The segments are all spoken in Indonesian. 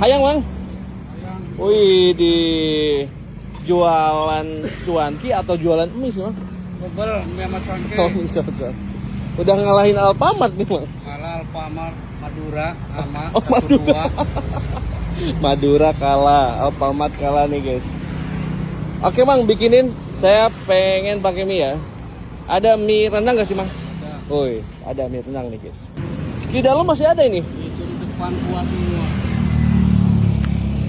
Hayang, Bang. Ayam Wih, di jualan cuanki atau jualan mie sih, Bang? bebel mie sama cuanki. Oh, bisa, bisa. Udah ngalahin Alfamart nih, Bang. Kalah Alfamart Madura sama Oh, 12. Madura kalah, Alfamart kalah nih, guys. Oke, Bang, bikinin. Saya pengen pakai mie ya. Ada mie rendang gak sih, Bang? Ada Oh, ada mie rendang nih, guys. Di dalam masih ada ini. itu di depan buat semua.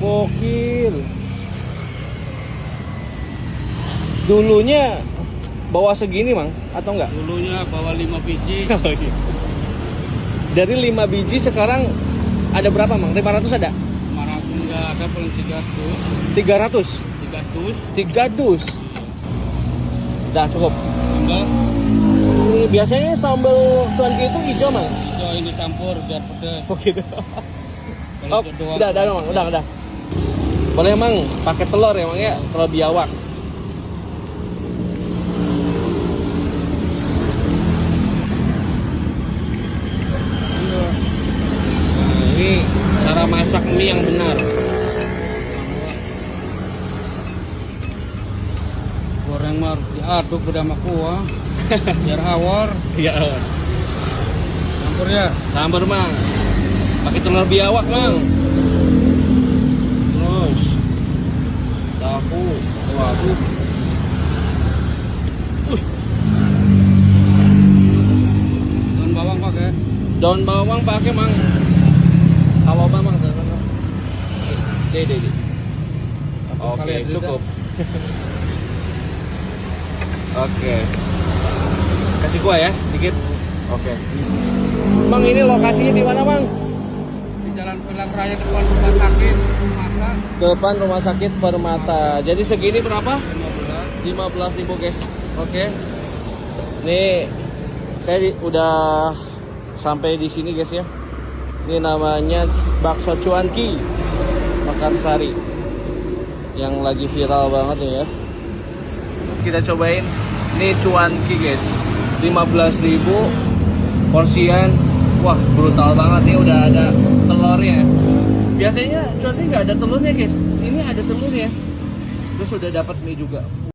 Gokil. Dulunya bawa segini, Mang, atau enggak? Dulunya bawa 5 biji. Dari 5 biji sekarang ada berapa, Mang? 500 ada? 500 enggak ada, paling 300. 300. 300 3 dus. Dah cukup. sambal Ini biasanya sambal cuanki itu hijau, Mang. hijau ini campur biar pedas. Oh gitu. Kalau Oh, itu doang. udah, Mang. Udah. Boleh, Mang, pakai telur ya, Mang ya, telur biawak. Iya. Nah, ini cara masak mie yang benar. Goreng mah harus diaduk beda sama kuah biar awar. Iya. Campur ya. Sambar, Mang. Pakai telur biawak, Mang. Terus tahu, waduh. Daun bawang pakai. Daun bawang pakai, Mang. Kalau Mang, deh. Oke, Kalian cukup. Oke. Kasih gua ya, dikit. Oke. Mang, ini lokasinya di mana, Mang? Di Jalan Pelang Raya depan rumah sakit Mata Depan rumah sakit Permata. Jadi segini berapa? 15. 15.000, guys. Oke. Nih saya udah sampai di sini, guys ya. Ini namanya bakso cuanki Mekarsari yang lagi viral banget nih ya. Kita cobain. Ini cuanki, guys. 15.000 porsian. Wah, brutal banget nih, udah ada telurnya. Biasanya cuanki nggak ada telurnya, guys. Ini ada telurnya. Terus udah dapat mie juga.